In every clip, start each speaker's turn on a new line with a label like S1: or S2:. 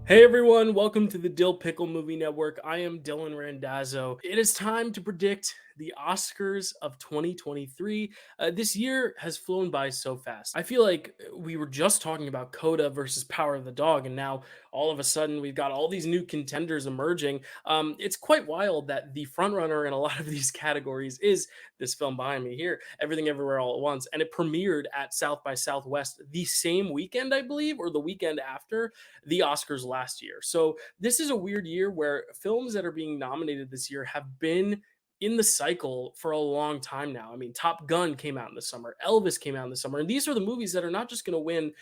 S1: Hey everyone, welcome to the Dyl Pickle Movie Network. I am Dylan Randazzo. It is time to predict the Oscars of 2023. This year has flown by so fast. I feel like we were just talking about Coda versus Power of the Dog, and now all of a sudden we've got all these new contenders emerging. It's quite wild that the frontrunner in a lot of these categories is this film behind me here, Everything Everywhere All at Once, and it premiered at South by Southwest the same weekend, I believe, or the weekend after the Oscars last year. So this is a weird year where films that are being nominated this year have been in the cycle for a long time now. I mean, Top Gun came out in the summer, Elvis came out in the summer, and these are the movies that are not just going to win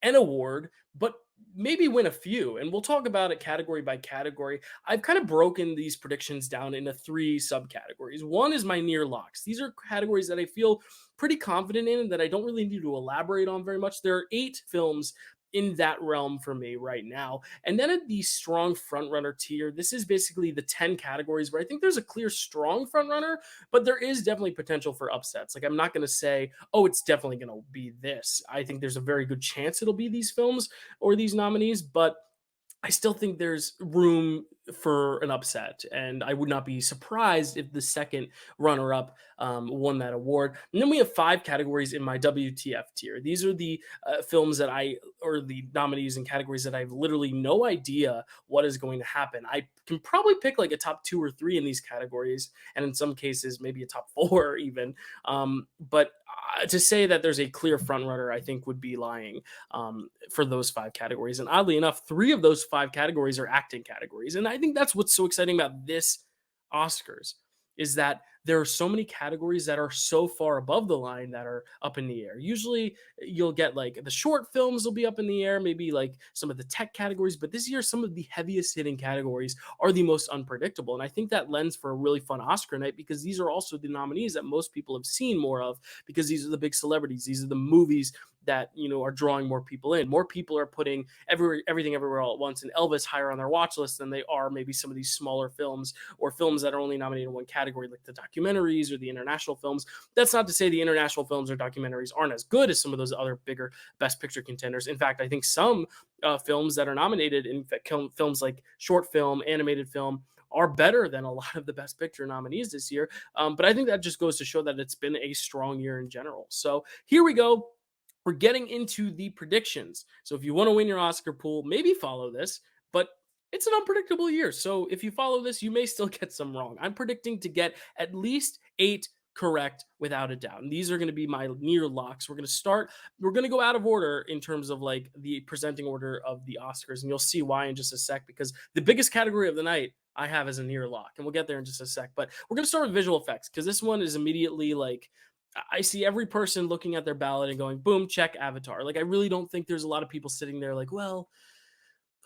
S1: an award, but maybe win a few. And we'll talk about it category by category. I've kind of broken these predictions down into three subcategories. One is my near locks. These are categories that I feel pretty confident in and that I don't really need to elaborate on very much. There are 8 films in that realm for me right now. And then at the strong frontrunner tier, this is basically the 10 categories where I think there's a clear strong frontrunner, but there is definitely potential for upsets. Like, I'm not going to say, oh, it's definitely going to be this. I think there's a very good chance it'll be these films or these nominees, but I still think there's room for an upset, and I would not be surprised if the second runner-up won that award. And then we have 5 categories in my WTF tier. These are the films that or the nominees and categories that I have literally no idea what is going to happen. I can probably pick like a top 2 or 3 in these categories, and in some cases maybe a top 4 even. But to say that there's a clear frontrunner, I think would be lying for those 5 categories. And oddly enough, 3 of those 5 categories are acting categories. And I think that's what's so exciting about this Oscars is that there are so many categories that are so far above the line that are up in the air. Usually you'll get like the short films will be up in the air, maybe like some of the tech categories, but this year some of the heaviest hitting categories are the most unpredictable. And I think that lends for a really fun Oscar night because these are also the nominees that most people have seen more of because these are the big celebrities. These are the movies that are drawing more people in. More people are putting everything everywhere all at once and Elvis higher on their watch list than they are maybe some of these smaller films or films that are only nominated in one category, like the documentaries or the international films. That's not to say the international films or documentaries aren't as good as some of those other bigger Best Picture contenders. In fact, I think some films that are nominated in films like short film, animated film, are better than a lot of the Best Picture nominees this year. But I think that just goes to show that it's been a strong year in general. So here we go. We're getting into the predictions. So if you want to win your Oscar pool, maybe follow this, but it's an unpredictable year. So if you follow this, you may still get some wrong. I'm predicting to get at least 8 correct without a doubt. And these are going to be my near locks. We're going to go out of order in terms of like the presenting order of the Oscars. And you'll see why in just a sec, because the biggest category of the night I have as a near lock. And we'll get there in just a sec. But we're going to start with visual effects because this one is immediately like, I see every person looking at their ballot and going, boom, check Avatar. Like, I really don't think there's a lot of people sitting there like, well,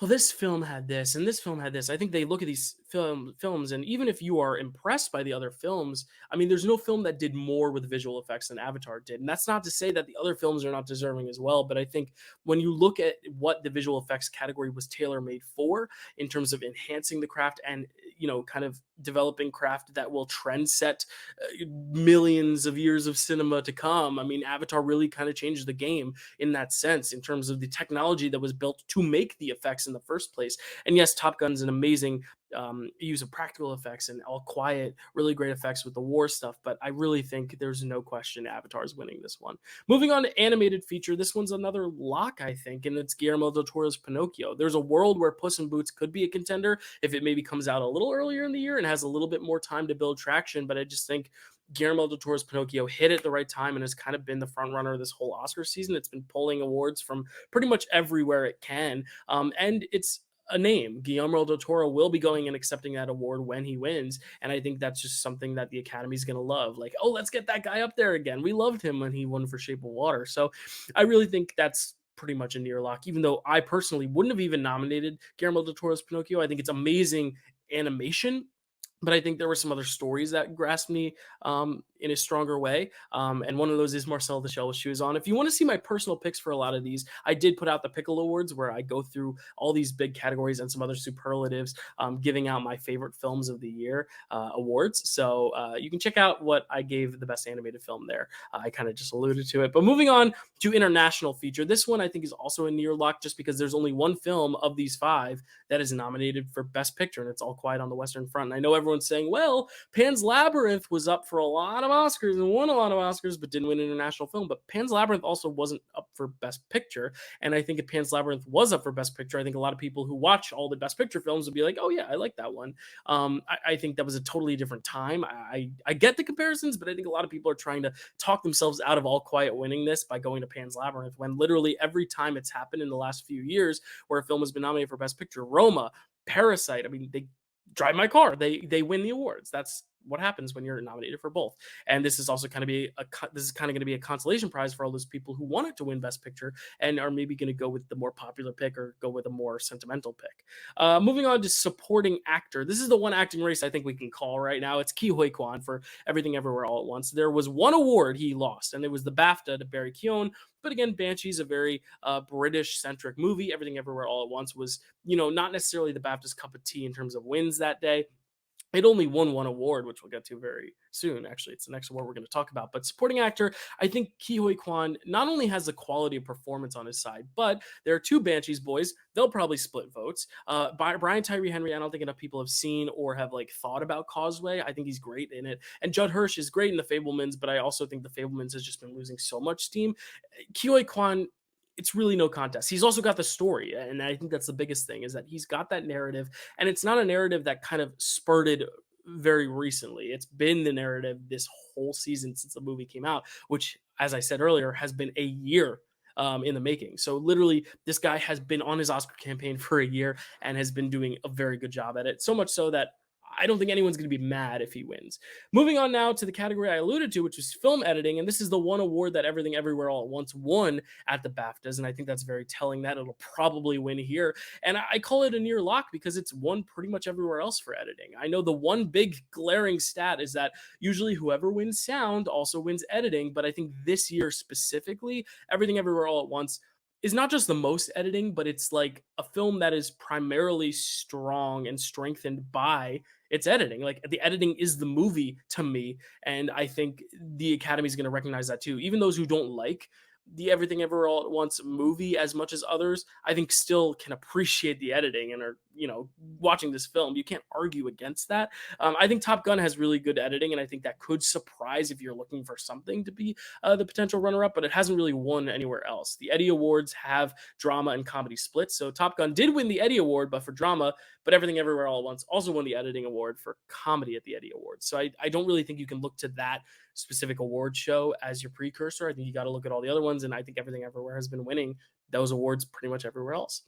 S1: this film had this and this film had this. I think they look at these films, and even if you are impressed by the other films, I mean, there's no film that did more with visual effects than Avatar did. And that's not to say that the other films are not deserving as well, but I think when you look at what the visual effects category was tailor-made for in terms of enhancing the craft and, kind of developing craft that will trend set millions of years of cinema to come. I mean, Avatar really kind of changed the game in that sense in terms of the technology that was built to make the effects in the first place. And yes, Top Gun's an amazing use of practical effects and all quiet, really great effects with the war stuff. But I really think there's no question Avatar's winning this one. Moving on to animated feature, this one's another lock, I think, and it's Guillermo del Toro's Pinocchio. There's a world where Puss in Boots could be a contender if it maybe comes out a little earlier in the year and has a little bit more time to build traction. But I just think Guillermo del Toro's Pinocchio hit at the right time and has kind of been the front runner this whole Oscar season. It's been pulling awards from pretty much everywhere it can. And it's a name. Guillermo del Toro will be going and accepting that award when he wins. And I think that's just something that the Academy is going to love. Like, oh, let's get that guy up there again. We loved him when he won for Shape of Water. So I really think that's pretty much a near lock, even though I personally wouldn't have even nominated Guillermo del Toro's Pinocchio. I think it's amazing animation. But I think there were some other stories that grasped me in a stronger way. And one of those is Marcel the Shell with Shoes On. If you want to see my personal picks for a lot of these, I did put out the Pickle Awards where I go through all these big categories and some other superlatives, giving out my favorite films of the year awards. So you can check out what I gave the best animated film there. I kind of just alluded to it. But moving on to international feature, this one I think is also a near lock just because there's only one film of these five that is nominated for Best Picture, and it's All Quiet on the Western Front. And I know everyone's saying, well, Pan's Labyrinth was up for a lot of Oscars and won a lot of Oscars, but didn't win international film. But Pan's Labyrinth also wasn't up for Best Picture. And I think if Pan's Labyrinth was up for Best Picture, I think a lot of people who watch all the Best Picture films would be like, oh, yeah, I like that one. I think that was a totally different time. I get the comparisons, but I think a lot of people are trying to talk themselves out of All Quiet winning this by going to Pan's Labyrinth when literally every time it's happened in the last few years where a film has been nominated for Best Picture, Roma, Parasite, I mean, they drive my car. They win the awards. That's what happens when you're nominated for both. And this is also kind of going to be a consolation prize for all those people who wanted to win Best Picture and are maybe going to go with the more popular pick or go with a more sentimental pick. Moving on to supporting actor. This is the one acting race I think we can call right now. It's Ke Huy Quan for Everything Everywhere All at Once. There was one award he lost, and it was the BAFTA to Barry Keoghan. But again, Banshee's a very British-centric movie. Everything Everywhere All at Once was, not necessarily the BAFTA's cup of tea in terms of wins that day. It only won one award, which we'll get to very soon. Actually, it's the next award we're going to talk about. But supporting actor, I think Ke Huy Quan not only has the quality of performance on his side, but there are two Banshees boys. They'll probably split votes. Brian Tyree Henry, I don't think enough people have seen or have thought about Causeway. I think he's great in it. And Judd Hirsch is great in The Fablemans, but I also think The Fablemans has just been losing so much steam. Ke Huy Quan, it's really no contest. He's also got the story, and I think that's the biggest thing is that he's got that narrative, and it's not a narrative that kind of spurted very recently. It's been the narrative this whole season since the movie came out, which, as I said earlier, has been a year in the making. So literally, this guy has been on his Oscar campaign for a year and has been doing a very good job at it. So much so that I don't think anyone's going to be mad if he wins. Moving on now to the category I alluded to, which was film editing. And this is the one award that Everything Everywhere All at Once won at the BAFTAs. And I think that's very telling that it'll probably win here. And I call it a near lock because it's won pretty much everywhere else for editing. I know the one big glaring stat is that usually whoever wins sound also wins editing. But I think this year specifically, Everything Everywhere All at Once is not just the most editing, but it's like a film that is primarily strong and strengthened by its editing. Like the editing is the movie to me. And I think the Academy is going to recognize that too. Even those who don't like the Everything Everywhere All at Once movie as much as others, I think still can appreciate the editing and are, watching this film. You can't argue against that. I think Top Gun has really good editing, and I think that could surprise if you're looking for something to be the potential runner-up, but it hasn't really won anywhere else. The Eddie Awards have drama and comedy splits, so Top Gun did win the Eddie Award, but for drama, but Everything Everywhere All at Once also won the editing award for comedy at the Eddie Awards. So I don't really think you can look to that specific award show as your precursor. I think you got to look at all the other ones, and I think Everything Everywhere has been winning those awards pretty much everywhere else.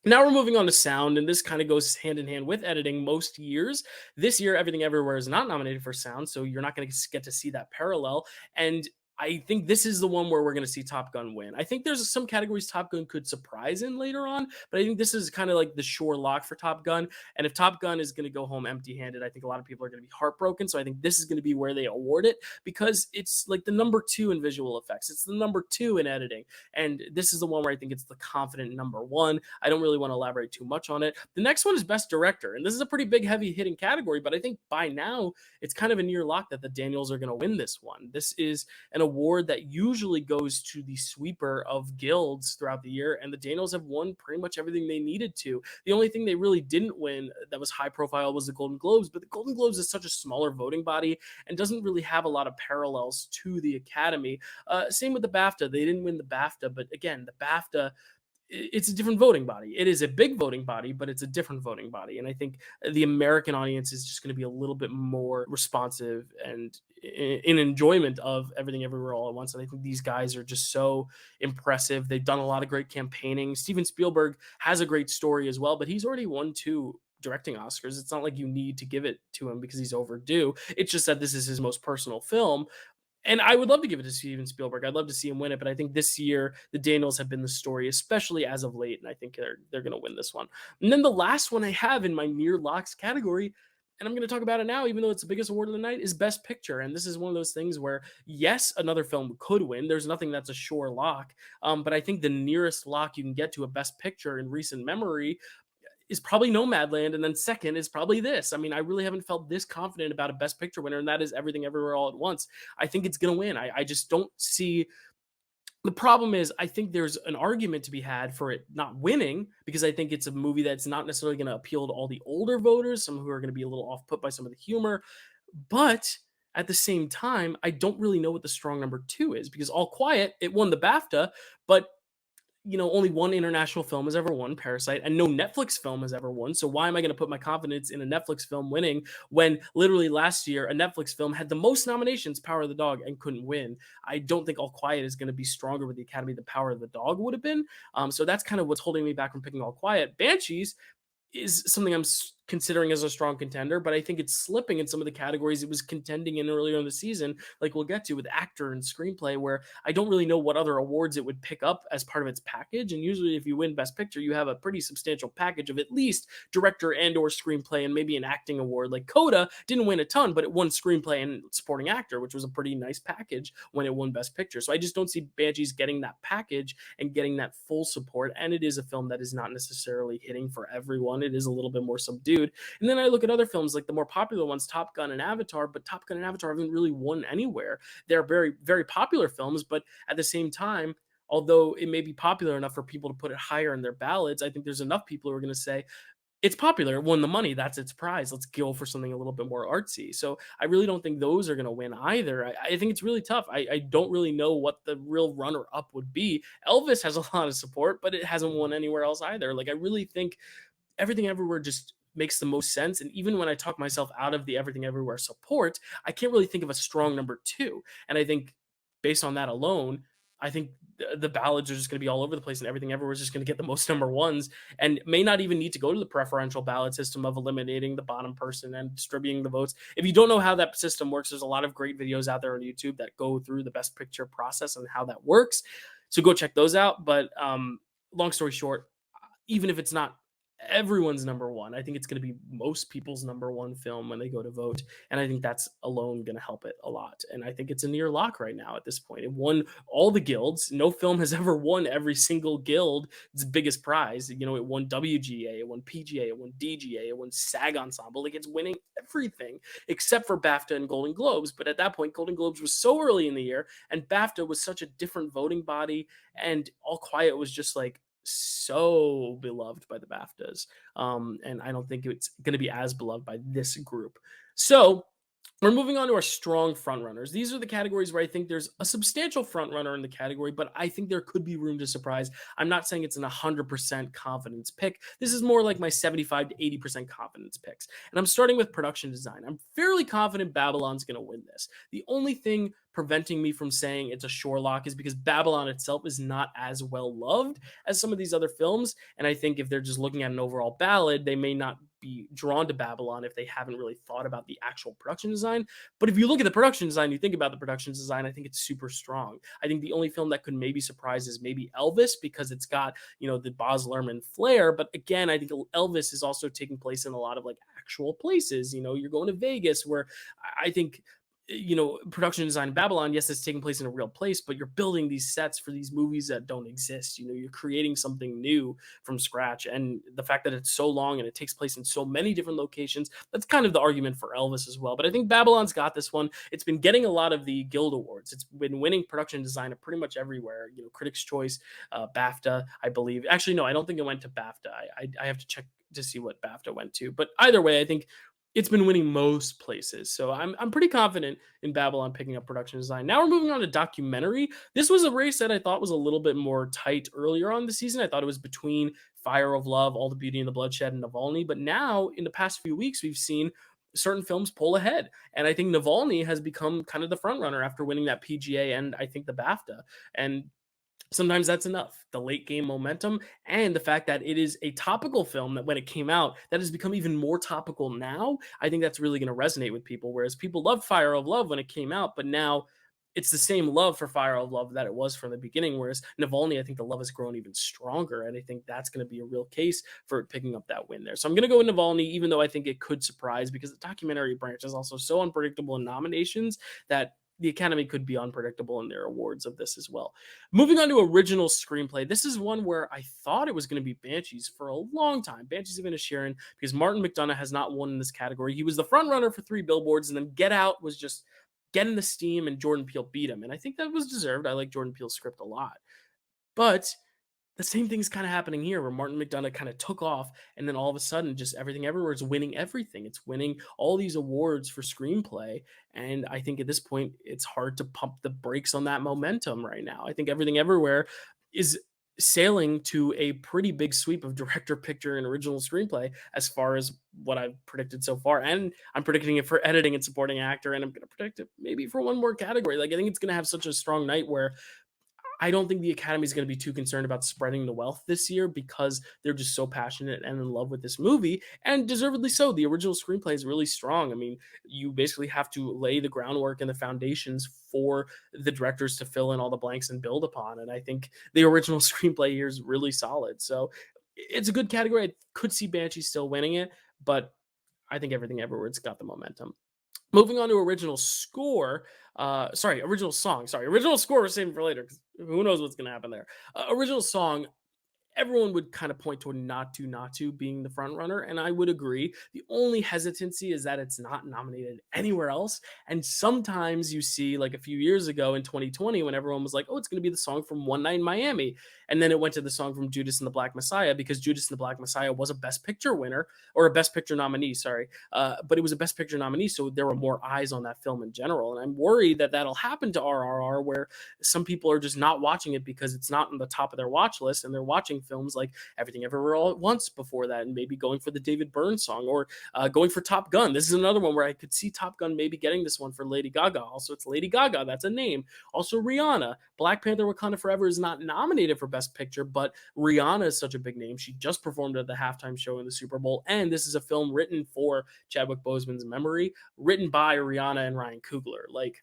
S1: Now we're moving on to sound, and this kind of goes hand in hand with editing most years. This year, Everything Everywhere is not nominated for sound, so you're not going to get to see that parallel. And I think this is the one where we're going to see Top Gun win. I think there's some categories Top Gun could surprise in later on, but I think this is kind of like the sure lock for Top Gun. And if Top Gun is going to go home empty-handed, I think a lot of people are going to be heartbroken. So I think this is going to be where they award it because it's like the number 2 in visual effects. It's the number 2 in editing. And this is the one where I think it's the confident number 1. I don't really want to elaborate too much on it. The next one is Best Director. And this is a pretty big, heavy hitting category, but I think by now it's kind of a near lock that the Daniels are going to win this one. This is an award that usually goes to the sweeper of guilds throughout the year, and the Daniels have won pretty much everything they needed to. The only thing they really didn't win that was high profile was the Golden Globes, but the Golden Globes is such a smaller voting body and doesn't really have a lot of parallels to the Academy. Same with the BAFTA. They didn't win the BAFTA, but again, the BAFTA, it's a different voting body. It is a big voting body, but it's a different voting body. And I think the American audience is just going to be a little bit more responsive and in enjoyment of Everything Everywhere All at Once. And I think these guys are just so impressive. They've done a lot of great campaigning. Steven Spielberg has a great story as well, but he's already won 2 directing Oscars. It's not like you need to give it to him because he's overdue. It's just that this is his most personal film. And I would love to give it to Steven Spielberg. I'd love to see him win it, but I think this year the Daniels have been the story, especially as of late, and I think they're going to win this one. And then the last one I have in my near locks category and I'm going to talk about it now, even though it's the biggest award of the night, is Best Picture. And this is one of those things where, yes, another film could win. There's nothing that's a sure lock. But I think the nearest lock you can get to a Best Picture in recent memory is probably Nomadland, and then second is probably this. I mean, I really haven't felt this confident about a Best Picture winner, and that is Everything Everywhere All at Once. I think it's going to win. I just don't see. The problem is, I think there's an argument to be had for it not winning because I think it's a movie that's not necessarily going to appeal to all the older voters, some who are going to be a little off put by some of the humor. But at the same time, I don't really know what the strong number two is because All Quiet, it won the BAFTA, but only one international film has ever won, Parasite, and no Netflix film has ever won. So why am I going to put my confidence in a Netflix film winning when literally last year a Netflix film had the most nominations, Power of the Dog, and couldn't win? I don't think All Quiet is going to be stronger with the Academy than Power of the Dog would have been. So that's kind of what's holding me back from picking All Quiet. Banshees is something I'm considering as a strong contender, but I think it's slipping in some of the categories it was contending in earlier in the season, like we'll get to with actor and screenplay, where I don't really know what other awards it would pick up as part of its package. And usually if you win Best Picture, you have a pretty substantial package of at least director and or screenplay and maybe an acting award. Like Coda didn't win a ton, but it won screenplay and supporting actor, which was a pretty nice package when it won Best Picture. So I just don't see Banshees getting that package and getting that full support. And it is a film that is not necessarily hitting for everyone. It is a little bit more subdued. And then I look at other films like the more popular ones, Top Gun and Avatar, but Top Gun and Avatar haven't really won anywhere. They're very, very popular films, but at the same time, although it may be popular enough for people to put it higher in their ballots, I think there's enough people who are going to say, it's popular, it won the money, that's its prize. Let's go for something a little bit more artsy. So I really don't think those are going to win either. I think it's really tough. I don't really know what the real runner up would be. Elvis has a lot of support, but it hasn't won anywhere else either. Like, I really think Everything Everywhere just makes the most sense. And even when I talk myself out of the Everything Everywhere support, I can't really think of a strong number two. And I think based on that alone, I think the ballots are just going to be all over the place, and Everything Everywhere is just going to get the most number ones, and may not even need to go to the preferential ballot system of eliminating the bottom person and distributing the votes. If you don't know how that system works, there's a lot of great videos out there on YouTube that go through the Best Picture process and how that works. So go check those out. But long story short, even if it's not everyone's number one, I think it's going to be most people's number one film when they go to vote. And I think that's alone going to help it a lot. And I think it's a near lock right now at this point. It won all the guilds. No film has ever won every single guild. Its biggest prize. It won WGA, it won PGA, it won DGA, it won SAG Ensemble. Like, it's winning everything except for BAFTA and Golden Globes. But at that point, Golden Globes was so early in the year, and BAFTA was such a different voting body. And All Quiet was just like so beloved by the BAFTAs. And I don't think it's going to be as beloved by this group. So we're moving on to our strong frontrunners. These are the categories where I think there's a substantial frontrunner in the category, but I think there could be room to surprise. I'm not saying it's an 100% confidence pick. This is more like my 75 to 80% confidence picks. And I'm starting with production design. I'm fairly confident Babylon's going to win this. The only thing preventing me from saying it's a sure lock is because Babylon itself is not as well loved as some of these other films. And I think if they're just looking at an overall ballad, they may not be drawn to Babylon if they haven't really thought about the actual production design. But if you look at the production design, you think about the production design, I think it's super strong. I think the only film that could maybe surprise is maybe Elvis, because it's got, the Baz Luhrmann flair. But again, I think Elvis is also taking place in a lot of like actual places. You're going to Vegas, where I think production design in Babylon, yes, it's taking place in a real place, but you're building these sets for these movies that don't exist. You're creating something new from scratch. And the fact that it's so long and it takes place in so many different locations, that's kind of the argument for Elvis as well. But I think Babylon's got this one. It's been getting a lot of the Guild Awards. It's been winning production design pretty much everywhere. Critics' Choice, BAFTA, I believe. Actually, no, I don't think it went to BAFTA. I have to check to see what BAFTA went to. But either way, I think it's been winning most places. So I'm pretty confident in Babylon picking up production design. Now we're moving on to documentary. This was a race that I thought was a little bit more tight earlier on the season. I thought it was between Fire of Love, All the Beauty and the Bloodshed, and Navalny. But now, in the past few weeks, we've seen certain films pull ahead. And I think Navalny has become kind of the front runner after winning that PGA and I think the BAFTA. And sometimes that's enough. The late game momentum and the fact that it is a topical film that when it came out, that has become even more topical now. I think that's really going to resonate with people. Whereas people loved Fire of Love when it came out, but now it's the same love for Fire of Love that it was from the beginning. Whereas Navalny, I think the love has grown even stronger, and I think that's going to be a real case for it picking up that win there. So I'm going to go with Navalny, even though I think it could surprise because the documentary branch is also so unpredictable in nominations that the Academy could be unpredictable in their awards of this as well. Moving on to original screenplay, this is one where I thought it was going to be Banshees for a long time. Banshees of Inisherin, because Martin McDonagh has not won in this category. He was the front runner for 3 Billboards, and then Get Out was just getting the steam, and Jordan Peele beat him. And I think that was deserved. I like Jordan Peele's script a lot. But the same thing's kind of happening here where Martin McDonagh kind of took off, and then all of a sudden just everything everywhere is winning everything. It's winning all these awards for screenplay. And I think at this point it's hard to pump the brakes on that momentum right now. I think everything everywhere is sailing to a pretty big sweep of director, picture, and original screenplay as far as what I've predicted so far. And I'm predicting it for editing and supporting actor, and I'm going to predict it maybe for one more category. Like, I think it's going to have such a strong night where I don't think the Academy is going to be too concerned about spreading the wealth this year because they're just so passionate and in love with this movie, and deservedly so. The original screenplay is really strong. I mean, you basically have to lay the groundwork and the foundations for the directors to fill in all the blanks and build upon. And I think the original screenplay here is really solid. So it's a good category. I could see Banshee still winning it, but I think Everything Everywhere's got the momentum. Moving on to original score, original song. Sorry, original score we're saving for later because who knows what's going to happen there. Original song, everyone would kind of point toward Not To being the front runner, and I would agree. The only hesitancy is that it's not nominated anywhere else. And sometimes you see, like a few years ago in 2020, when everyone was like, oh, it's going to be the song from One Night in Miami. And then it went to the song from Judas and the Black Messiah because Judas and the Black Messiah was a Best Picture winner, or a Best Picture nominee, sorry. But it was a Best Picture nominee, so there were more eyes on that film in general. And I'm worried that that'll happen to RRR, where some people are just not watching it because it's not on the top of their watch list, and they're watching films like Everything Everywhere All at Once before that, and maybe going for the David Byrne song, or going for Top Gun. This is another one where I could see Top Gun maybe getting this one for Lady Gaga. Also, it's Lady Gaga. That's a name. Also, Rihanna. Black Panther Wakanda Forever is not nominated for Best Picture, but Rihanna is such a big name. She just performed at the halftime show in the Super Bowl, and this is a film written for Chadwick Boseman's memory, written by Rihanna and Ryan Coogler. Like,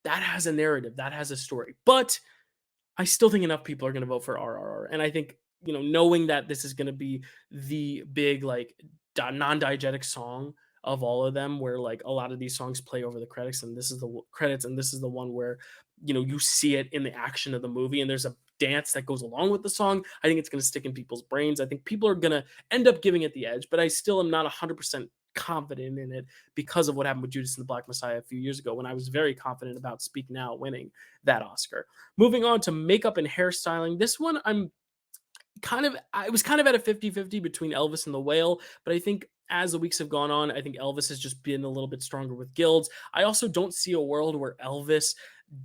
S1: that has a narrative, that has a story. But I still think enough people are going to vote for RRR. And I think, knowing that this is going to be the big, like, non-diegetic song of all of them, where like a lot of these songs play over the credits, and this is the credits, and this is the one where, you see it in the action of the movie, and there's a dance that goes along with the song. I think it's going to stick in people's brains. I think people are going to end up giving it the edge, but I still am not 100% confident in it because of what happened with Judas and the Black Messiah a few years ago, when I was very confident about Speak Now winning that Oscar. Moving on to makeup and hairstyling. This one, I was kind of at a 50-50 between Elvis and The Whale, but I think as the weeks have gone on, I think Elvis has just been a little bit stronger with guilds. I also don't see a world where Elvis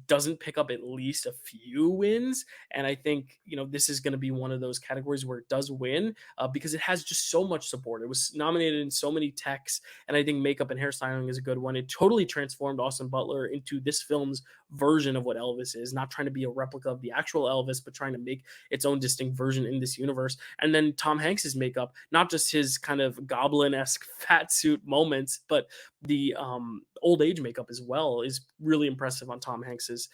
S1: doesn't pick up at least a few wins. And I think, this is going to be one of those categories where it does win because it has just so much support. It was nominated in so many texts, and I think makeup and hairstyling is a good one. It totally transformed Austin Butler into this film's version of what Elvis is, not trying to be a replica of the actual Elvis, but trying to make its own distinct version in this universe. And then Tom Hanks's makeup, not just his kind of goblin-esque fat suit moments, but the old age makeup as well is really impressive on Tom Hanks's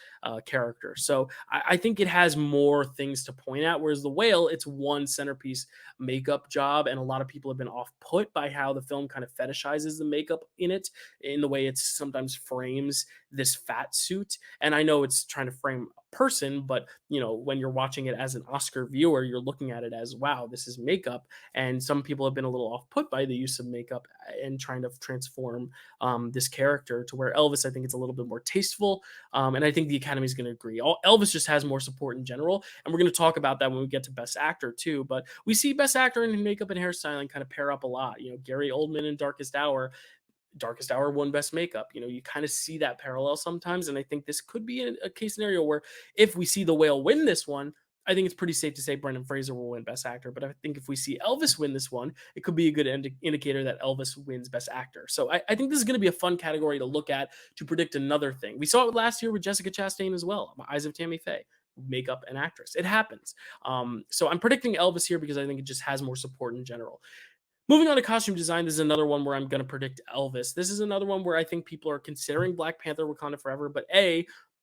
S1: character. So I think it has more things to point at, whereas The Whale, it's one centerpiece makeup job, and a lot of people have been off put by how the film kind of fetishizes the makeup in it, in the way it sometimes frames this fat suit. And I know it's trying to frame a person, but when you're watching it as an Oscar viewer, you're looking at it as, wow, this is makeup. And some people have been a little off put by the use of makeup and trying to transform this character, to where Elvis, I think it's a little bit more tasteful. And I think the Academy is going to agree. Elvis just has more support in general. And we're going to talk about that when we get to Best Actor too. But we see Best Actor in makeup and hairstyling kind of pair up a lot. Gary Oldman in Darkest Hour won Best Makeup. You kind of see that parallel sometimes. And I think this could be a case scenario where if we see The Whale win this one, I think it's pretty safe to say Brendan Fraser will win Best Actor. But I think if we see Elvis win this one, it could be a good indicator that Elvis wins Best Actor. So I think this is going to be a fun category to look at to predict another thing. We saw it last year with Jessica Chastain as well, Eyes of Tammy Faye, makeup and actress. It happens. So I'm predicting Elvis here because I think it just has more support in general. Moving on to costume design, this is another one where I'm going to predict Elvis. This is another one where I think people are considering Black Panther Wakanda Forever, but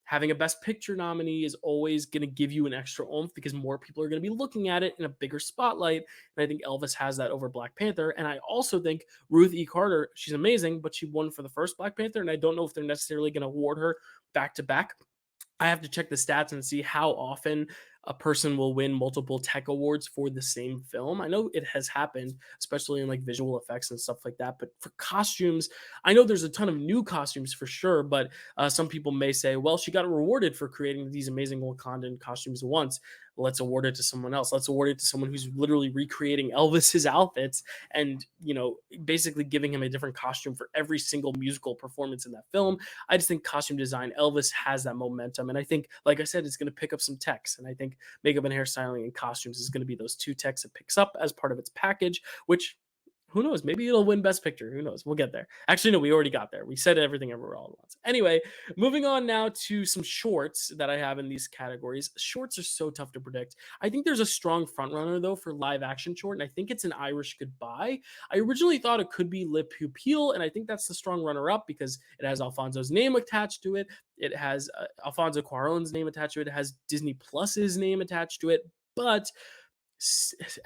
S1: having a Best Picture nominee is always going to give you an extra oomph because more people are going to be looking at it in a bigger spotlight. And I think Elvis has that over Black Panther. And I also think Ruth E. Carter, she's amazing, but she won for the first Black Panther. And I don't know if they're necessarily going to award her back to back. I have to check the stats and see how often a person will win multiple tech awards for the same film. I know it has happened, especially in like visual effects and stuff like that. But for costumes, I know there's a ton of new costumes for sure. But some people may say, well, she got rewarded for creating these amazing Wakandan costumes once. Let's award it to someone else. Let's award it to someone who's literally recreating Elvis's outfits and, basically giving him a different costume for every single musical performance in that film. I just think costume design, Elvis has that momentum. And I think, like I said, it's going to pick up some techs. And I think makeup and hairstyling and costumes is going to be those two techs it picks up as part of its package, which who knows? Maybe it'll win Best Picture. Who knows? We'll get there. Actually, no, we already got there. We said everything everywhere all at once. Anyway, moving on now to some shorts that I have in these categories. Shorts are so tough to predict. I think there's a strong frontrunner, though, for live action short, and I think it's An Irish Goodbye. I originally thought it could be Le Pupille, and I think that's the strong runner up because it has Alfonso's name attached to it. It has Alfonso Cuarón's name attached to it. It has Disney Plus's name attached to it. But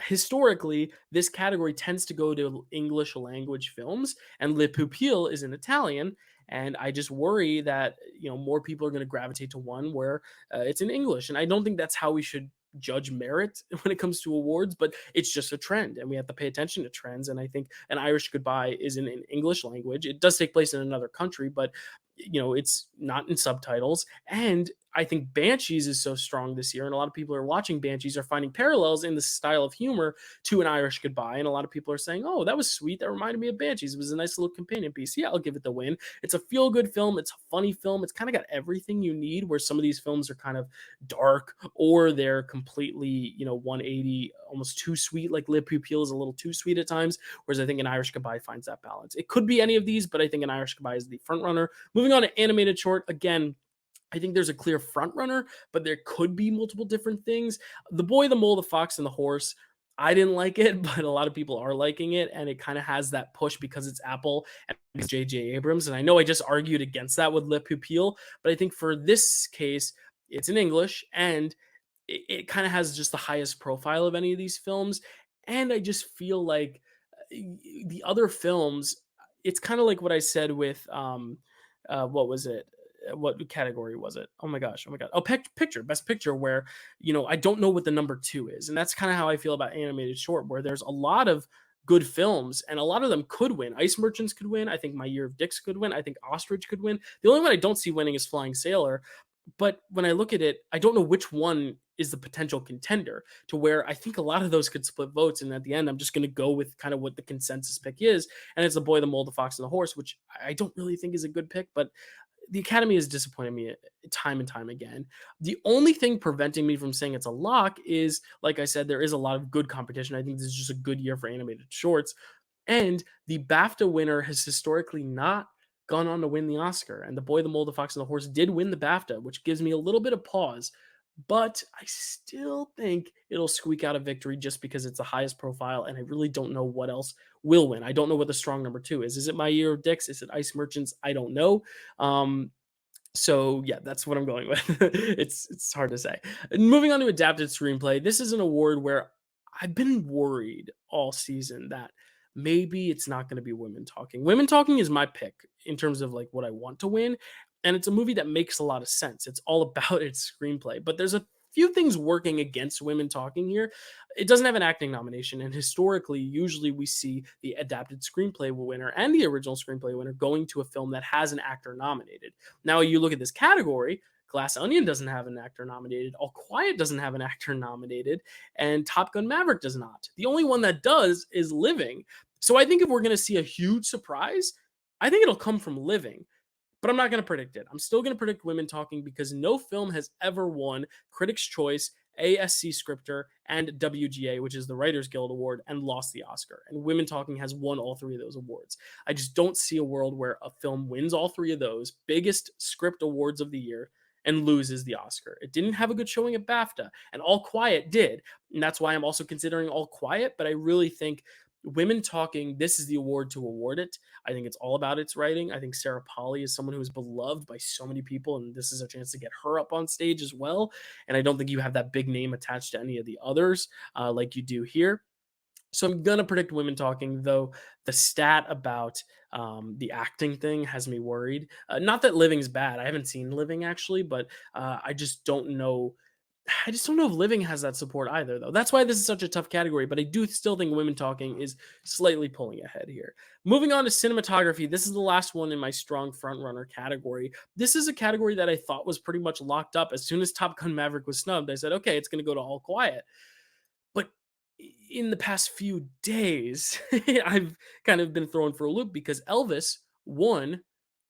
S1: historically, this category tends to go to English language films, and Le Pupille is in Italian. And I just worry that more people are going to gravitate to one where it's in English, and I don't think that's how we should judge merit when it comes to awards, but it's just a trend, and we have to pay attention to trends. And I think An Irish Goodbye is in an English language. It does take place in another country, but it's not in subtitles. And I think Banshees is so strong this year, and a lot of people are watching Banshees are finding parallels in the style of humor to An Irish Goodbye. And a lot of people are saying, oh, that was sweet. That reminded me of Banshees. It was a nice little companion piece. Yeah, I'll give it the win. It's a feel-good film. It's a funny film. It's kind of got everything you need, where some of these films are kind of dark or they're completely, 180, almost too sweet. Like Le Pupille is a little too sweet at times, whereas I think An Irish Goodbye finds that balance. It could be any of these, but I think An Irish Goodbye is the front runner. Moving on to animated short, again, I think there's a clear front runner, but there could be multiple different things. The Boy, the Mole, the Fox, and the Horse. I didn't like it, but a lot of people are liking it, and it kind of has that push because it's Apple and it's J.J. Abrams. And I know I just argued against that with Le Pupille, but I think for this case, it's in English, and it kind of has just the highest profile of any of these films. And I just feel like the other films, it's kind of like what I said with what was it? What category was it? Oh my gosh. Oh my God. Oh, picture, best picture, where, I don't know what the number two is. And that's kind of how I feel about animated short, where there's a lot of good films and a lot of them could win. Ice Merchants could win. I think My Year of Dicks could win. I think Ostrich could win. The only one I don't see winning is Flying Sailor. But when I look at it, I don't know which one is the potential contender, to where I think a lot of those could split votes. And at the end, I'm just going to go with kind of what the consensus pick is. And it's The Boy, the Mole, the Fox, and the Horse, which I don't really think is a good pick, but the Academy has disappointed me time and time again. The only thing preventing me from saying it's a lock is, like I said, there is a lot of good competition. I think this is just a good year for animated shorts. And the BAFTA winner has historically not gone on to win the Oscar. And The Boy, the Mole, the Fox, and the Horse did win the BAFTA, which gives me a little bit of pause. But I still think it'll squeak out a victory just because it's the highest profile, and I really don't know what else will win. I don't know what the strong number two is. Is it My Year of Dicks? Is it Ice Merchants? I don't know. So yeah, that's what I'm going with. It's hard to say. Moving on to adapted screenplay. This is an award where I've been worried all season that maybe it's not going to be Women Talking. Women Talking is my pick in terms of like what I want to win. And it's a movie that makes a lot of sense. It's all about its screenplay, but there's a few things working against Women Talking here. It doesn't have an acting nomination, and historically, usually we see the adapted screenplay winner and the original screenplay winner going to a film that has an actor nominated. Now, you look at this category, Glass Onion doesn't have an actor nominated, All Quiet doesn't have an actor nominated, and Top Gun Maverick does not. The only one that does is Living. So I think if we're going to see a huge surprise, I think it'll come from Living. But I'm not going to predict it. I'm still going to predict Women Talking because no film has ever won Critics' Choice, ASC Scripter, and WGA, which is the Writers Guild Award, and lost the Oscar. And Women Talking has won all three of those awards. I just don't see a world where a film wins all three of those biggest script awards of the year and loses the Oscar. It didn't have a good showing at BAFTA, and All Quiet did. And that's why I'm also considering All Quiet, but I really think Women Talking, this is the award to award it. I think it's all about its writing. I think Sarah Polley is someone who is beloved by so many people, and this is a chance to get her up on stage as well. And I don't think you have that big name attached to any of the others like you do here. So I'm gonna predict Women Talking, though the stat about the acting thing has me worried. Not that Living's bad. I haven't seen Living actually, but I just don't know. I just don't know if Living has that support either, though. That's why this is such a tough category. But I do still think Women Talking is slightly pulling ahead here. Moving on to cinematography, this is the last one in my strong frontrunner category. This is a category that I thought was pretty much locked up. As soon as Top Gun Maverick was snubbed, I said, okay, it's going to go to All Quiet. But in the past few days, I've kind of been thrown for a loop because Elvis won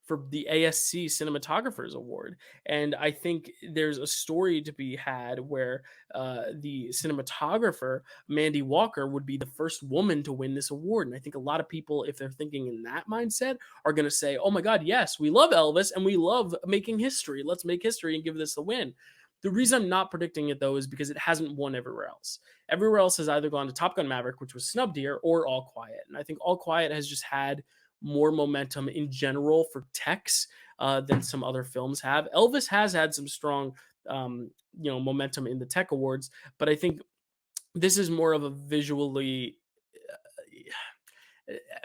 S1: for the ASC Cinematographers Award. And I think there's a story to be had where the cinematographer, Mandy Walker, would be the first woman to win this award. And I think a lot of people, if they're thinking in that mindset, are going to say, oh my God, yes, we love Elvis and we love making history. Let's make history and give this a win. The reason I'm not predicting it, though, is because it hasn't won everywhere else. Everywhere else has either gone to Top Gun Maverick, which was snubbed here, or All Quiet. And I think All Quiet has just had more momentum in general for techs than some other films have. Elvis has had some strong, momentum in the tech awards, but I think this is more of a visually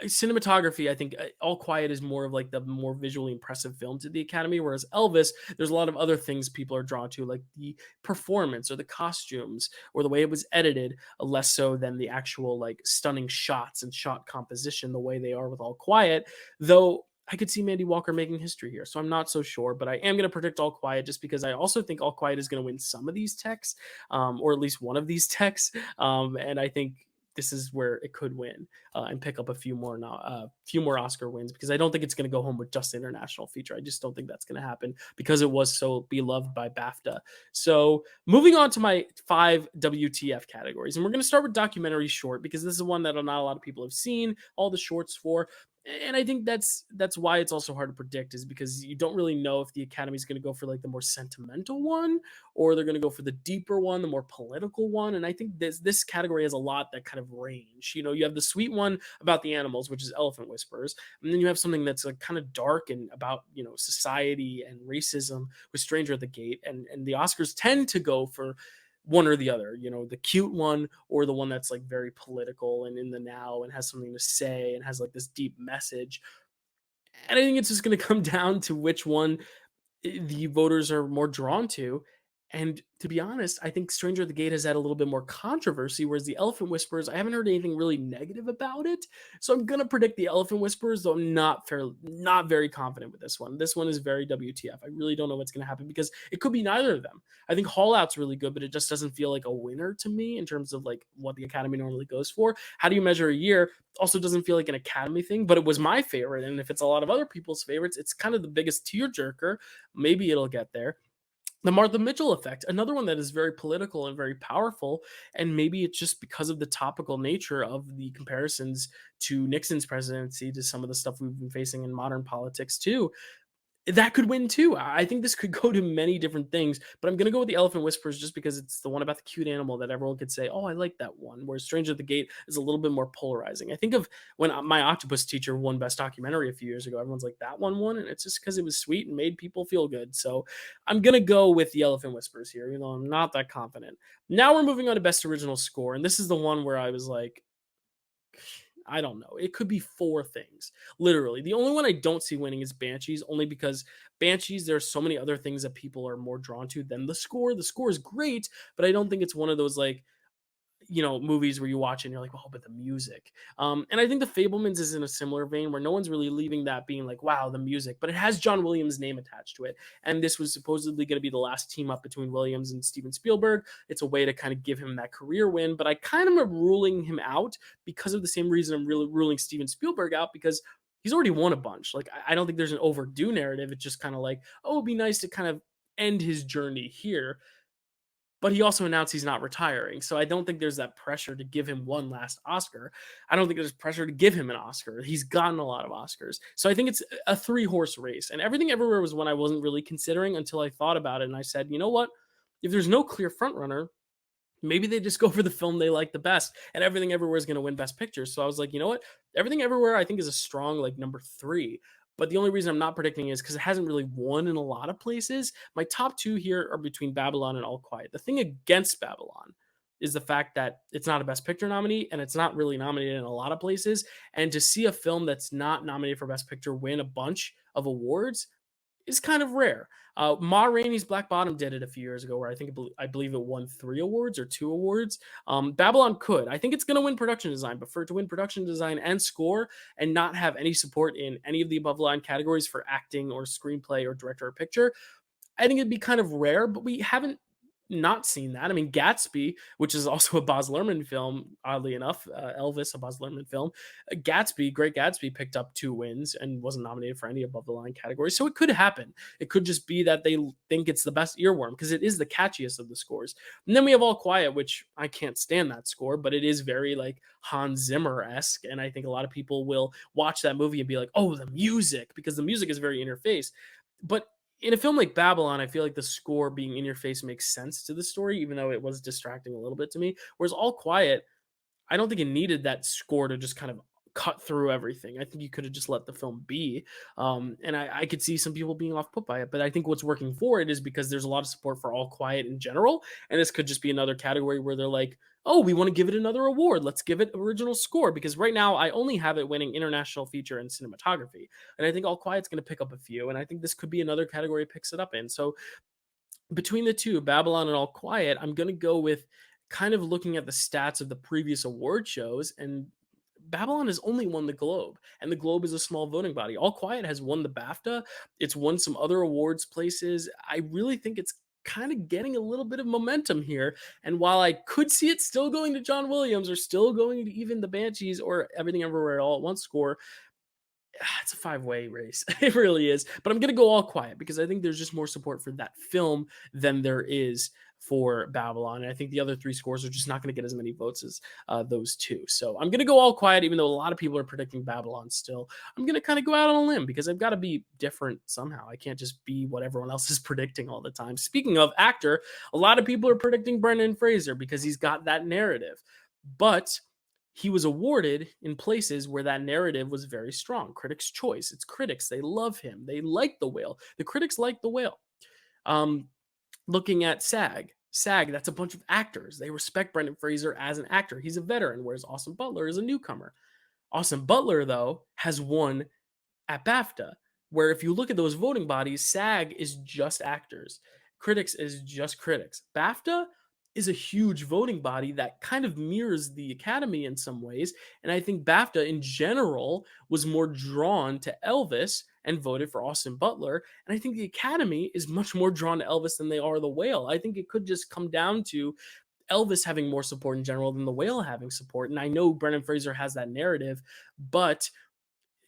S1: cinematography. I think All Quiet is more of like the more visually impressive film to the Academy, whereas Elvis, there's a lot of other things people are drawn to, like the performance or the costumes or the way it was edited, less so than the actual like stunning shots and shot composition the way they are with All Quiet. Though I could see Mandy Walker making history here, so I'm not so sure, but I am going to predict All Quiet just because I also think All Quiet is going to win some of these techs, or at least one of these techs, and I think this is where it could win and pick up a few more Oscar wins, because I don't think it's going to go home with just international feature. I just don't think that's going to happen because it was so beloved by BAFTA. So moving on to my 5 WTF categories, and we're going to start with documentary short because this is one that not a lot of people have seen all the shorts for. And I think that's why it's also hard to predict, is because you don't really know if the Academy is going to go for like the more sentimental one or they're going to go for the deeper one, the more political one. And I think this category has a lot that kind of range. You have the sweet one about the animals, which is Elephant Whispers, and then you have something that's like kind of dark and about society and racism with Stranger at the Gate. And the Oscars tend to go for one or the other, the cute one or the one that's like very political and in the now and has something to say and has like this deep message. And I think it's just going to come down to which one the voters are more drawn to. And to be honest, I think Stranger at the Gate has had a little bit more controversy, whereas the Elephant Whispers, I haven't heard anything really negative about it. So I'm gonna predict the Elephant Whispers, though I'm not very confident with this one. This one is very WTF. I really don't know what's gonna happen because it could be neither of them. I think Haul Out's really good, but it just doesn't feel like a winner to me in terms of like what the Academy normally goes for. How do you measure a year? Also doesn't feel like an Academy thing, but it was my favorite. And if it's a lot of other people's favorites, it's kind of the biggest tearjerker. Maybe it'll get there. The Martha Mitchell effect, another one that is very political and very powerful. And maybe it's just because of the topical nature of the comparisons to Nixon's presidency to some of the stuff we've been facing in modern politics too. That could win too. I think this could go to many different things, but I'm going to go with the Elephant Whispers just because it's the one about the cute animal that everyone could say, oh, I like that one. Whereas Stranger at the Gate is a little bit more polarizing. I think of when My Octopus Teacher won Best Documentary a few years ago. Everyone's like, that one won, and it's just because it was sweet and made people feel good. So I'm going to go with the Elephant Whispers here, even though I'm not that confident. Now we're moving on to Best Original Score, and this is the one where I was like, I don't know. It could be 4 things. Literally. The only one I don't see winning is Banshees, only because Banshees, there are so many other things that people are more drawn to than the score. The score is great, but I don't think it's one of those like movies where you watch and you're like, oh, but the music. And I think The Fablemans is in a similar vein where no one's really leaving that being like, wow, the music, but it has John Williams' name attached to it. And this was supposedly going to be the last team up between Williams and Steven Spielberg. It's a way to kind of give him that career win, but I kind of am ruling him out because of the same reason I'm really ruling Steven Spielberg out, because he's already won a bunch. Like, I don't think there's an overdue narrative. It's just kind of like, oh, it'd be nice to kind of end his journey here. But he also announced he's not retiring. So I don't think there's that pressure to give him one last Oscar. I don't think there's pressure to give him an Oscar. He's gotten a lot of Oscars. So I think it's a 3-horse race. And Everything Everywhere was one I wasn't really considering until I thought about it. And I said, you know what? If there's no clear frontrunner, maybe they just go for the film they like the best, and Everything Everywhere is going to win Best Picture. So I was like, you know what? Everything Everywhere, I think, is a strong like number three. But the only reason I'm not predicting is because it hasn't really won in a lot of places. My top two here are between Babylon and All Quiet. The thing against Babylon is the fact that it's not a Best Picture nominee and it's not really nominated in a lot of places. And to see a film that's not nominated for Best Picture win a bunch of awards is kind of rare. Ma Rainey's Black Bottom did it a few years ago, where I believe it won 3 awards or 2 awards. Babylon could. I think it's going to win production design, but for it to win production design and score and not have any support in any of the above line categories for acting or screenplay or director or picture, I think it'd be kind of rare. But we haven't not seen that. I mean, Gatsby, which is also a Baz Luhrmann film, oddly enough, Elvis, a Baz Luhrmann film. Great Gatsby, picked up 2 wins and wasn't nominated for any above the line categories. So it could happen. It could just be that they think it's the best earworm because it is the catchiest of the scores. And then we have All Quiet, which I can't stand that score, but it is very like Hans Zimmer-esque. And I think a lot of people will watch that movie and be like, oh, the music, because the music is very in your face. But in a film like Babylon, I feel like the score being in your face makes sense to the story, even though it was distracting a little bit to me. Whereas All Quiet, I don't think it needed that score to just kind of cut through everything. I think you could have just let the film be. And I could see some people being off put by it. But I think what's working for it is because there's a lot of support for All Quiet in general. And this could just be another category where they're like, oh, we want to give it another award. Let's give it original score. Because right now, I only have it winning international feature and cinematography. And I think All Quiet's going to pick up a few. And I think this could be another category it picks it up in. So between the two, Babylon and All Quiet, I'm going to go with kind of looking at the stats of the previous award shows, and Babylon has only won the Globe, and the Globe is a small voting body. All Quiet has won the BAFTA. It's won some other awards places. I really think it's kind of getting a little bit of momentum here. And while I could see it still going to John Williams or still going to even the Banshees or Everything Everywhere All at Once score, it's a 5-way race. It really is. But I'm going to go All Quiet because I think there's just more support for that film than there is for Babylon. And I think the other 3 scores are just not going to get as many votes as those two. So I'm going to go All Quiet, even though a lot of people are predicting Babylon still. I'm going to kind of go out on a limb because I've got to be different somehow. I can't just be what everyone else is predicting all the time. Speaking of actor, a lot of people are predicting Brendan Fraser because he's got that narrative. But he was awarded in places where that narrative was very strong. Critics' choice. It's critics. They love him. They like The Whale. The critics like The Whale. Looking at SAG, that's a bunch of actors. They respect Brendan Fraser as an actor. He's a veteran, whereas Austin Butler is a newcomer. Austin Butler, though, has won at BAFTA, where if you look at those voting bodies, SAG is just actors. Critics is just critics. BAFTA is a huge voting body that kind of mirrors the Academy in some ways. And I think BAFTA in general was more drawn to Elvis and voted for Austin Butler. And I think the Academy is much more drawn to Elvis than they are The Whale. I think it could just come down to Elvis having more support in general than The Whale having support. And I know Brendan Fraser has that narrative, but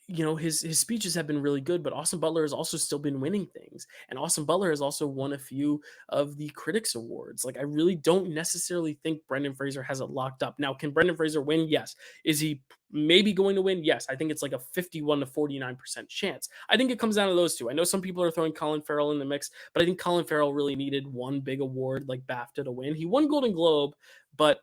S1: his speeches have been really good, but Austin Butler has also still been winning things. And Austin Butler has also won a few of the Critics Awards. Like, I really don't necessarily think Brendan Fraser has it locked up. Now, can Brendan Fraser win? Yes. Is he maybe going to win? Yes. I think it's like a 51 to 49% chance. I think it comes down to those two. I know some people are throwing Colin Farrell in the mix, but I think Colin Farrell really needed one big award like BAFTA to win. He won Golden Globe, but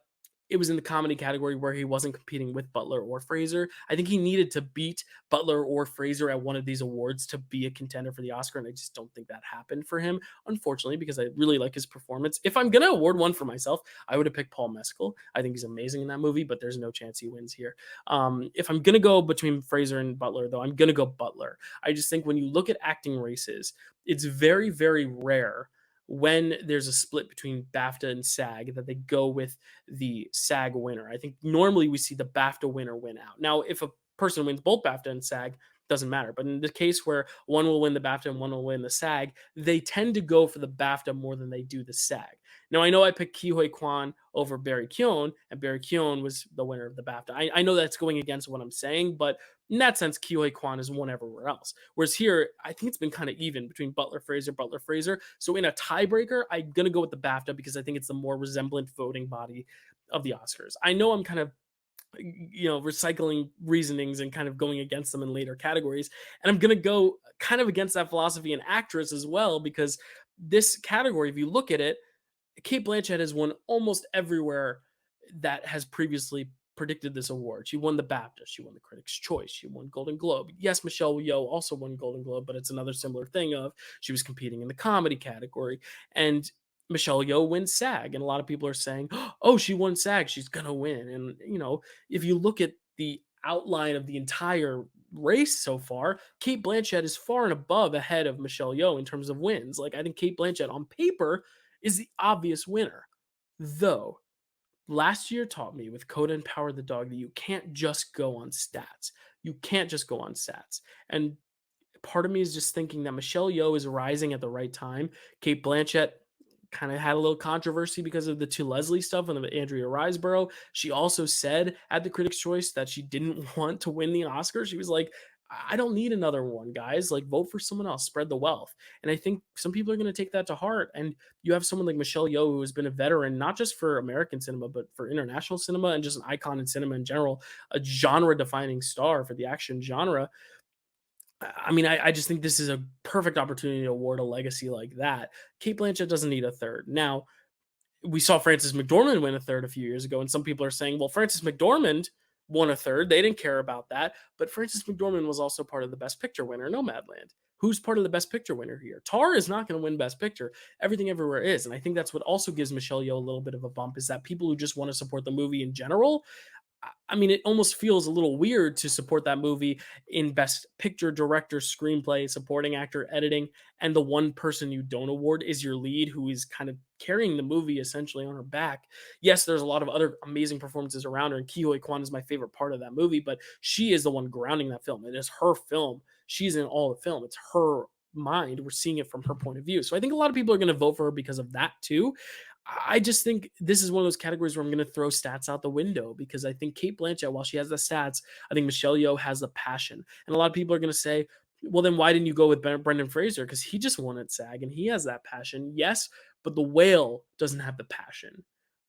S1: it was in the comedy category where he wasn't competing with Butler or Fraser. I think he needed to beat Butler or Fraser at one of these awards to be a contender for the Oscar, and I just don't think that happened for him, unfortunately, because I really like his performance. If I'm going to award one for myself, I would have picked Paul Mescal. I think he's amazing in that movie, but there's no chance he wins here. If I'm going to go between Fraser and Butler, though, I'm going to go Butler. I just think when you look at acting races, it's very, very rare when there's a split between BAFTA and SAG that they go with the SAG winner. I think normally we see the BAFTA winner win out. Now, if a person wins both BAFTA and SAG, doesn't matter. But in the case where one will win the BAFTA and one will win the SAG, they tend to go for the BAFTA more than they do the SAG. Now, I know I picked Ke Huy Quan over Barry Keoghan, and Barry Keoghan was the winner of the BAFTA. I know that's going against what I'm saying, but in that sense, Ke Huy Quan has won everywhere else. Whereas here, I think it's been kind of even between Butler Fraser. So in a tiebreaker, I'm going to go with the BAFTA because I think it's the more resemblant voting body of the Oscars. I know I'm kind of recycling reasonings and kind of going against them in later categories. And I'm going to go kind of against that philosophy in actress as well, because this category, if you look at it, Kate Blanchett has won almost everywhere that has previously predicted this award. She won the BAFTA, she won the Critics' Choice, she won Golden Globe. Yes, Michelle Yeoh also won Golden Globe, but it's another similar thing of she was competing in the comedy category. And Michelle Yeoh wins SAG, and a lot of people are saying, "Oh, she won SAG, she's gonna win." And if you look at the outline of the entire race so far, Kate Blanchett is far and above ahead of Michelle Yeoh in terms of wins. Like I think Kate Blanchett on paper is the obvious winner. Though last year taught me with Coda and Power the Dog that you can't just go on stats. You can't just go on stats. And part of me is just thinking that Michelle Yeoh is rising at the right time. Kate Blanchett kind of had a little controversy because of the To Leslie stuff and the Andrea Riseborough. She also said at the Critics' Choice that she didn't want to win the Oscar. She was like, I don't need another one, guys. Like, vote for someone else, spread the wealth. And I think some people are going to take that to heart. And you have someone like Michelle Yeoh, who has been a veteran, not just for American cinema, but for international cinema and just an icon in cinema in general, a genre defining star for the action genre. I mean, I just think this is a perfect opportunity to award a legacy like that. Kate Blanchett doesn't need a third. Now, we saw Frances McDormand win a third a few years ago, and some people are saying, well, Frances McDormand won a third. They didn't care about that. But Frances McDormand was also part of the Best Picture winner, Nomadland. Who's part of the Best Picture winner here? Tar is not going to win Best Picture. Everything Everywhere is. And I think that's what also gives Michelle Yeoh a little bit of a bump, is that people who just want to support the movie in general, I mean, it almost feels a little weird to support that movie in Best Picture, Director, Screenplay, Supporting Actor, Editing, and the one person you don't award is your lead, who is kind of carrying the movie essentially on her back. Yes, there's a lot of other amazing performances around her, and Ke Huy Quan is my favorite part of that movie, but she is the one grounding that film. It is her film. She's in all the film. It's her mind. We're seeing it from her point of view. So I think a lot of people are going to vote for her because of that too. I just think this is one of those categories where I'm going to throw stats out the window, because I think Kate Blanchett, while she has the stats, I think Michelle Yeoh has the passion. And a lot of people are going to say, well, then why didn't you go with Brendan Fraser? Because he just won at SAG and he has that passion. Yes, but The Whale doesn't have the passion.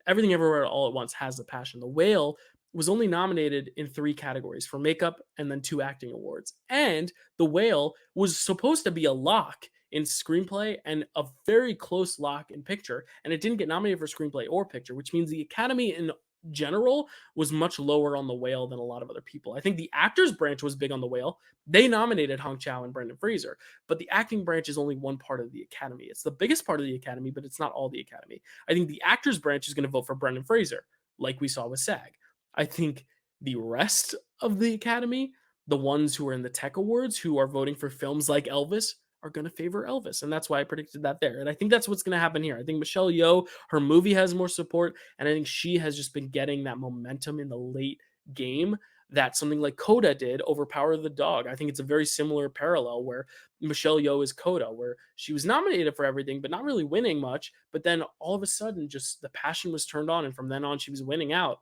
S1: Everything Everywhere All at Once has the passion. The Whale was only nominated in 3 categories, for makeup and then 2 acting awards. And The Whale was supposed to be a lock in screenplay and a very close lock in picture, and it didn't get nominated for screenplay or picture, which means the Academy in general was much lower on The Whale than a lot of other people. I think the actors branch was big on The Whale. They nominated Hong Chow and Brendan Fraser, but the acting branch is only one part of the Academy. It's the biggest part of the Academy, but it's not all the Academy. I think the actors branch is going to vote for Brendan Fraser, like we saw with SAG. I think the rest of the Academy, the ones who are in the tech awards, who are voting for films like Elvis, are going to favor Elvis. And that's why I predicted that there. And I think that's what's going to happen here. I think Michelle Yeoh, her movie has more support. And I think she has just been getting that momentum in the late game that something like Coda did over Power of the Dog. I think it's a very similar parallel where Michelle Yeoh is Coda, where she was nominated for everything, but not really winning much. But then all of a sudden, just the passion was turned on. And from then on, she was winning out,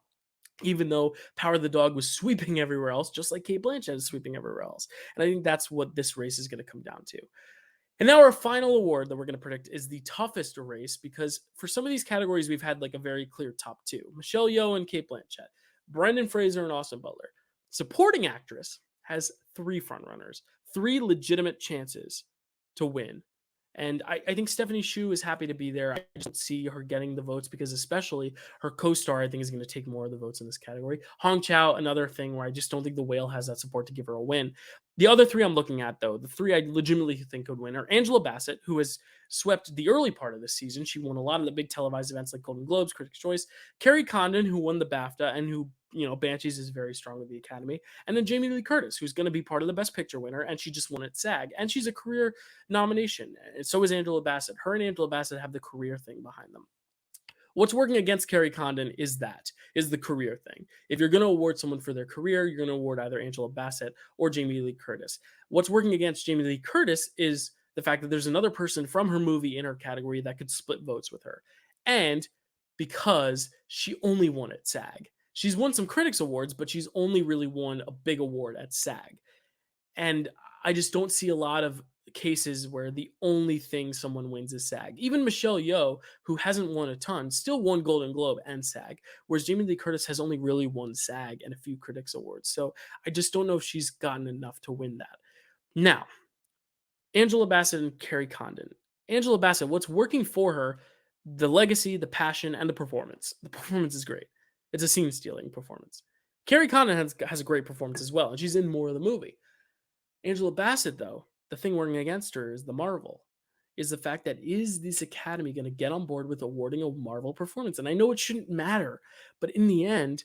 S1: even though Power of the Dog was sweeping everywhere else, just like Kate Blanchett is sweeping everywhere else. And I think that's what this race is going to come down to. And now our final award that we're going to predict is the toughest race, because for some of these categories, we've had like a very clear top 2. Michelle Yeoh and Kate Blanchett, Brendan Fraser and Austin Butler. Supporting actress has 3 frontrunners, 3 legitimate chances to win. And I think Stephanie Hsu is happy to be there. I just don't see her getting the votes, because especially her co-star, I think, is going to take more of the votes in this category. Hong Chow, another thing where I just don't think The Whale has that support to give her a win. The other 3 I'm looking at, though, the 3 I legitimately think could win, are Angela Bassett, who has swept the early part of this season. She won a lot of the big televised events like Golden Globes, Critics' Choice. Kerry Condon, who won the BAFTA and who, Banshees is very strong with the Academy. And then Jamie Lee Curtis, who's going to be part of the Best Picture winner, and she just won at SAG. And she's a career nomination. And so is Angela Bassett. Her and Angela Bassett have the career thing behind them. What's working against Kerry Condon is the career thing. If you're going to award someone for their career, you're going to award either Angela Bassett or Jamie Lee Curtis. What's working against Jamie Lee Curtis is the fact that there's another person from her movie in her category that could split votes with her. And because she only won at SAG. She's won some critics awards, but she's only really won a big award at SAG. And I just don't see a lot of cases where the only thing someone wins is SAG. Even Michelle Yeoh, who hasn't won a ton, still won Golden Globe and SAG, whereas Jamie Lee Curtis has only really won SAG and a few critics awards. So I just don't know if she's gotten enough to win that. Now, Angela Bassett and Kerry Condon. Angela Bassett, what's working for her The legacy, the passion, and the performance. The performance is great. It's a scene-stealing performance. Carrie Condon has a great performance as well, and she's in more of the movie. Angela Bassett, though, the thing working against her is the Marvel, is the fact that is this Academy going to get on board with awarding a Marvel performance? And I know it shouldn't matter, but in the end,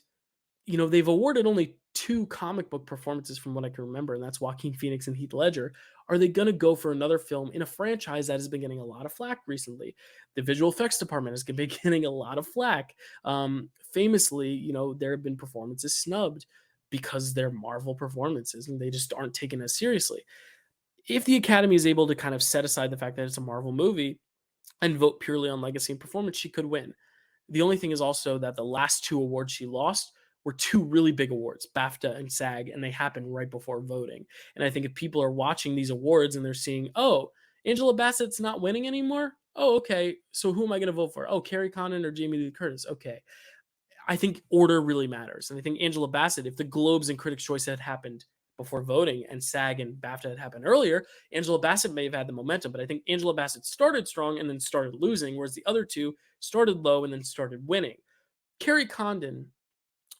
S1: they've awarded only 2 comic book performances from what I can remember, and that's Joaquin Phoenix and Heath Ledger. Are they going to go for another film in a franchise that has been getting a lot of flack recently? The visual effects department has been getting a lot of flack. Famously, there have been performances snubbed because they're Marvel performances and they just aren't taken as seriously. If the Academy is able to kind of set aside the fact that it's a Marvel movie and vote purely on legacy and performance, she could win. The only thing is also that the last 2 awards she lost were 2 really big awards, BAFTA and SAG, and they happened right before voting. And I think if people are watching these awards and they're seeing, oh, Angela Bassett's not winning anymore. Oh, okay. So who am I going to vote for? Oh, Carrie Condon or Jamie Lee Curtis. Okay. I think order really matters. And I think Angela Bassett, if the Globes and Critics' Choice had happened before voting and SAG and BAFTA had happened earlier, Angela Bassett may have had the momentum. But I think Angela Bassett started strong and then started losing, whereas the other 2 started low and then started winning. Carrie Condon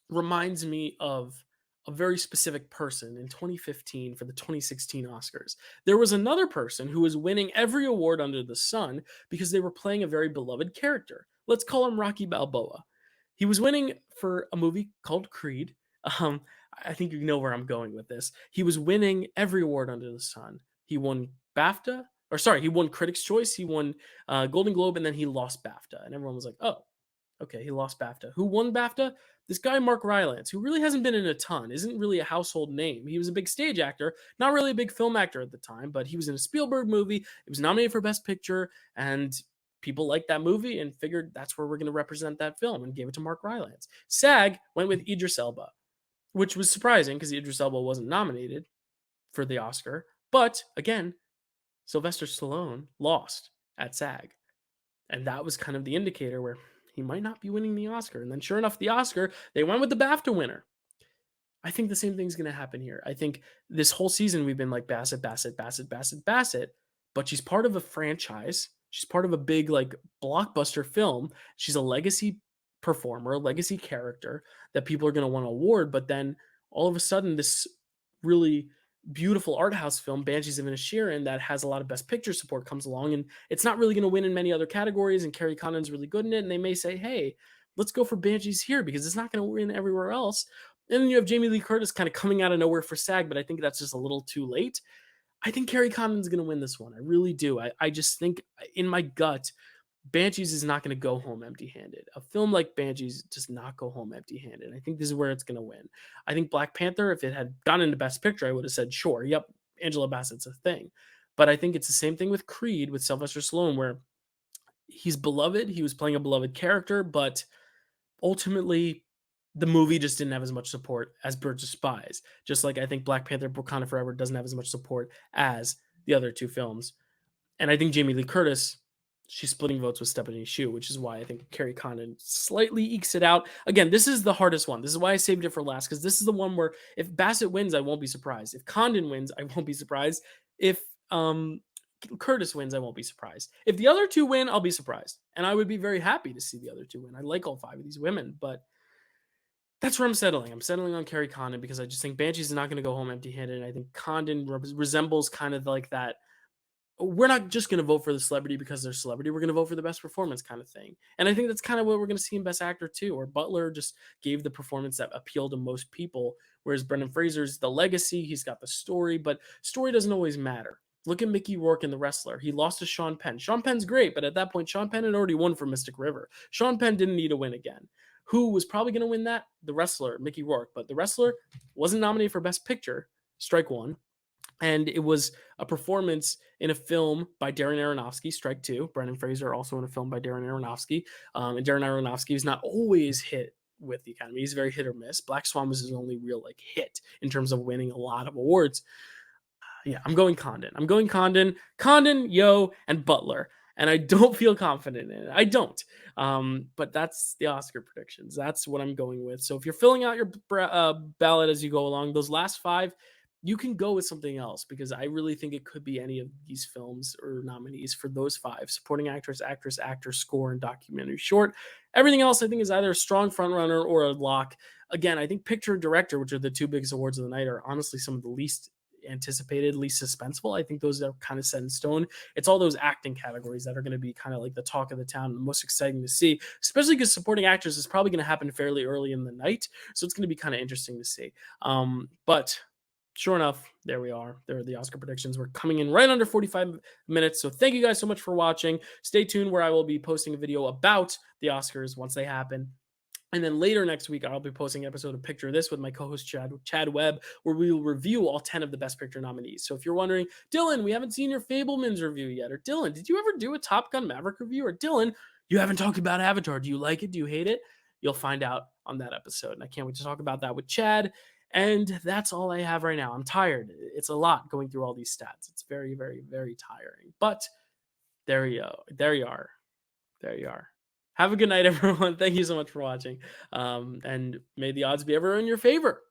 S1: reminds me of a very specific person in 2015 for the 2016 Oscars. There was another person who was winning every award under the sun because they were playing a very beloved character. Let's call him Rocky Balboa. He was winning for a movie called Creed. Um, I think you know where I'm going with this. He was winning every award under the sun. He won BAFTA, or sorry, he won Critics' Choice, he won Golden Globe, and then he lost BAFTA. And everyone was like, oh, okay, he lost BAFTA. Who won BAFTA? This guy, Mark Rylance, who really hasn't been in a ton, isn't really a household name. He was a big stage actor, not really a big film actor at the time, but he was in a Spielberg movie. It was nominated for Best Picture, and people liked that movie and figured that's where we're going to represent that film and gave it to Mark Rylance. SAG went with Idris Elba, which was surprising because Idris Elba wasn't nominated for the Oscar. But again, Sylvester Stallone lost at SAG. And that was kind of the indicator where he might not be winning the Oscar. And then sure enough, the Oscar, they went with the BAFTA winner. I think the same thing's going to happen here. I think this whole season we've been like Bassett, Bassett, Bassett, Bassett, Bassett, but she's part of a franchise. She's part of a big like blockbuster film. She's a legacy performer, a legacy character that people are going to want to award. But then all of a sudden, this really beautiful art house film, Banshees of Inisherin, that has a lot of Best Picture support comes along, and it's not really going to win in many other categories. And Carrie Condon's really good in it, and they may say, "Hey, let's go for Banshees here because it's not going to win everywhere else." And then you have Jamie Lee Curtis kind of coming out of nowhere for SAG, but I think that's just a little too late. I think Carrie Condon's going to win this one. I really do. I just think in my gut, Banshees is not going to go home empty-handed. A film like Banshees does not go home empty-handed. I think this is where it's going to win. I think Black Panther, if it had gone into Best Picture, I would have said, sure, yep, Angela Bassett's a thing. But I think it's the same thing with Creed, with Sylvester Stallone, where he's beloved. He was playing a beloved character, but ultimately the movie just didn't have as much support as Birds of Spies. Just like I think Black Panther Wakanda Forever doesn't have as much support as the other 2 films. And I think Jamie Lee Curtis, she's splitting votes with Stephanie Hsu, which is why I think Carrie Condon slightly ekes it out. Again, this is the hardest one. This is why I saved it for last, because this is the one where if Bassett wins, I won't be surprised. If Condon wins, I won't be surprised. If Curtis wins, I won't be surprised. If the other 2 win, I'll be surprised. And I would be very happy to see the other 2 win. I like all 5 of these women, but that's where I'm settling. I'm settling on Carrie Condon because I just think Banshees is not going to go home empty-handed. And I think Condon resembles kind of like that. We're not just going to vote for the celebrity because they're celebrity. We're going to vote for the best performance kind of thing. And I think that's kind of what we're going to see in Best Actor too, where Butler just gave the performance that appealed to most people, whereas Brendan Fraser's the legacy. He's got the story, but story doesn't always matter. Look at Mickey Rourke in The Wrestler. He lost to Sean Penn. Sean Penn's great, but at that point, Sean Penn had already won for Mystic River. Sean Penn didn't need to win again. Who was probably going to win that? The Wrestler, Mickey Rourke. But The Wrestler wasn't nominated for Best Picture, strike one. And it was a performance in a film by Darren Aronofsky, strike two. Brendan Fraser also in a film by Darren Aronofsky. And Darren Aronofsky is not always hit with the Academy. He's very hit or miss. Black Swan was his only real hit in terms of winning a lot of awards. Yeah, I'm going Condon. Condon, Yo, and Butler. And I don't feel confident in it. I don't. But that's the Oscar predictions. That's what I'm going with. So if you're filling out your ballot as you go along, those last five, you can go with something else because I really think it could be any of these films or nominees for those five: supporting actress, actress, actor, score, and documentary short. Everything else, I think, is either a strong frontrunner or a lock. Again, I think picture and director, which are the two biggest awards of the night, are honestly some of the least anticipated, least suspenseful. I think those are kind of set in stone. It's all those acting categories that are going to be kind of like the talk of the town, the most exciting to see, especially because supporting actors is probably going to happen fairly early in the night. So it's going to be kind of interesting to see. But sure enough, there we are. There are the Oscar predictions. We're coming in right under 45 minutes. So thank you guys so much for watching. Stay tuned where I will be posting a video about the Oscars once they happen. And then later next week, I'll be posting an episode of Picture This with my co-host Chad Webb, where we will review all 10 of the Best Picture nominees. So if you're wondering, Dylan, we haven't seen your Fablemans review yet, or Dylan, did you ever do a Top Gun Maverick review? Or Dylan, you haven't talked about Avatar. Do you like it? Do you hate it? You'll find out on that episode. And I can't wait to talk about that with Chad. And that's all I have right now. I'm tired. It's a lot going through all these stats. It's very, very, very tiring. But there you go. There you are. There you are. Have a good night, everyone. Thank you so much for watching. And may the odds be ever in your favor.